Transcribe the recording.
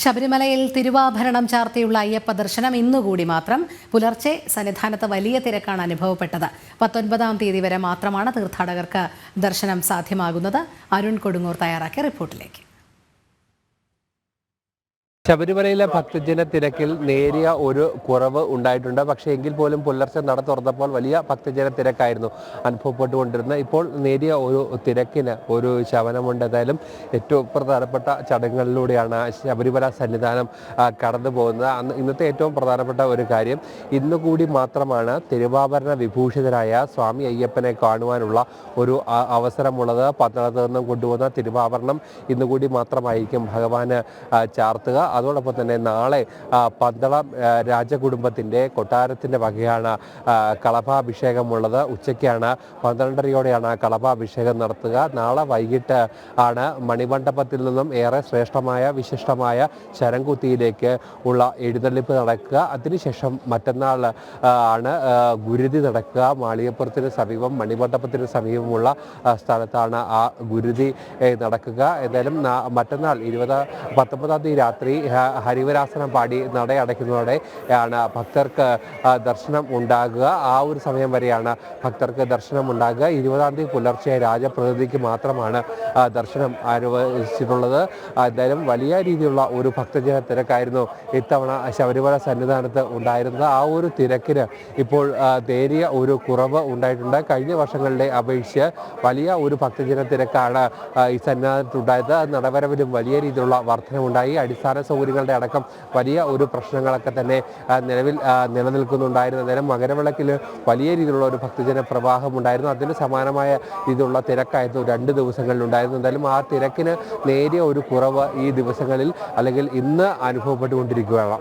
ശബരിമലയിൽ തിരുവാഭരണം ചാർത്തിയുള്ള അയ്യപ്പ ദർശനം ഇന്നുകൂടി മാത്രം. പുലർച്ചെ സന്നിധാനത്ത് വലിയ തിരക്കാണ് അനുഭവപ്പെട്ടത്. 19-ാം തീയതി വരെ മാത്രമാണ് തീർത്ഥാടകർക്ക് ദർശനം സാധ്യമാകുന്നത്. അരുൺ കൊടുങ്ങൂർ തയ്യാറാക്കിയ റിപ്പോർട്ടിലേക്ക്. ശബരിമലയിലെ ഭക്തജന തിരക്കിൽ നേരിയ ഒരു കുറവ് ഉണ്ടായിട്ടുണ്ട്. പക്ഷേ എങ്കിൽ പോലും പുലർച്ചെ നട തുറന്നപ്പോൾ വലിയ ഭക്തജന തിരക്കായിരുന്നു അനുഭവപ്പെട്ടുകൊണ്ടിരുന്നത്. ഇപ്പോൾ നേരിയ ഒരു തിരക്കിന് ഒരു ശമനമുണ്ട്. ഏതായാലും ഏറ്റവും പ്രധാനപ്പെട്ട ചടങ്ങുകളിലൂടെയാണ് ശബരിമല സന്നിധാനം കടന്നു പോകുന്നത്. ഇന്നത്തെ ഏറ്റവും പ്രധാനപ്പെട്ട ഒരു കാര്യം, ഇന്നുകൂടി മാത്രമാണ് തിരുവാഭരണ വിഭൂഷിതരായ സ്വാമി അയ്യപ്പനെ കാണുവാനുള്ള ഒരു അവസരമുള്ളത്. പന്തളത്ത് നിന്നും കൊണ്ടുപോകുന്ന തിരുവാഭരണം ഇന്നുകൂടി മാത്രമായിരിക്കും ഭഗവാന് ചാർത്തുക. അതോടൊപ്പം തന്നെ നാളെ പന്തളം രാജകുടുംബത്തിൻ്റെ കൊട്ടാരത്തിൻ്റെ വകയാണ് കളഭാഭിഷേകമുള്ളത്. ഉച്ചയ്ക്കാണ് 12:30യോടെയാണ് കളഭാഭിഷേകം നടത്തുക. നാളെ വൈകിട്ട് ആണ് മണിമണ്ഡപത്തിൽ നിന്നും ഏറെ ശ്രേഷ്ഠമായ വിശിഷ്ടമായ ശരംകുത്തിയിലേക്ക് ഉള്ള എഴുന്നള്ളിപ്പ് നടക്കുക. അതിനുശേഷം മറ്റന്നാൾ ആണ് ഗുരുതി നടക്കുക. മാളികപ്പുറത്തിന് സമീപം മണിമണ്ഡപത്തിന് സമീപമുള്ള സ്ഥലത്താണ് ആ ഗുരുതി നടക്കുക. എന്തായാലും മറ്റന്നാൾ 19-ാം തീയതി രാത്രി ഹരിവരാസനം പാടി നടയടയ്ക്കുന്നതോടെ ആണ് ഭക്തർക്ക് ദർശനം ഉണ്ടാകുക. ആ ഒരു സമയം വരെയാണ് ഭക്തർക്ക് ദർശനം ഉണ്ടാകുക. 20-ാം തീയതി പുലർച്ചെ രാജപ്രതിനിധിക്ക് മാത്രമാണ് ദർശനം അനുവദിച്ചിട്ടുള്ളത്. എന്തായാലും വലിയ രീതിയിലുള്ള ഒരു ഭക്തജന തിരക്കായിരുന്നു ഇത്തവണ ശബരിമല സന്നിധാനത്ത് ഉണ്ടായിരുന്നത്. ആ ഒരു തിരക്കിന് ഇപ്പോൾ നേരിയ ഒരു കുറവ് ഉണ്ടായിട്ടുണ്ട്. കഴിഞ്ഞ വർഷങ്ങളുടെ അപേക്ഷിച്ച് വലിയ ഒരു ഭക്തജന തിരക്കാണ് ഈ സന്നിധാനത്തുണ്ടായത്. നടവരവിലും വലിയ രീതിയിലുള്ള വർധനമുണ്ടായി. അടിസ്ഥാന സൗകര്യങ്ങളുടെ അടക്കം വലിയ ഒരു പ്രശ്നങ്ങളൊക്കെ തന്നെ നിലവിൽ നിലനിൽക്കുന്നുണ്ടായിരുന്നു. നേരം മകരവിളക്കിൽ വലിയ രീതിയിലുള്ള ഒരു ഭക്തജന പ്രവാഹം ഉണ്ടായിരുന്നു. അതിന് സമാനമായ രീതിയിലുള്ള തിരക്കായിരുന്നു 2 ദിവസങ്ങളിൽ ഉണ്ടായിരുന്നു. എന്തായാലും ആ തിരക്കിന് നേരിയ ഒരു കുറവ് ഈ ദിവസങ്ങളിൽ അല്ലെങ്കിൽ ഇന്ന് അനുഭവപ്പെട്ടുകൊണ്ടിരിക്കുകയാണ്.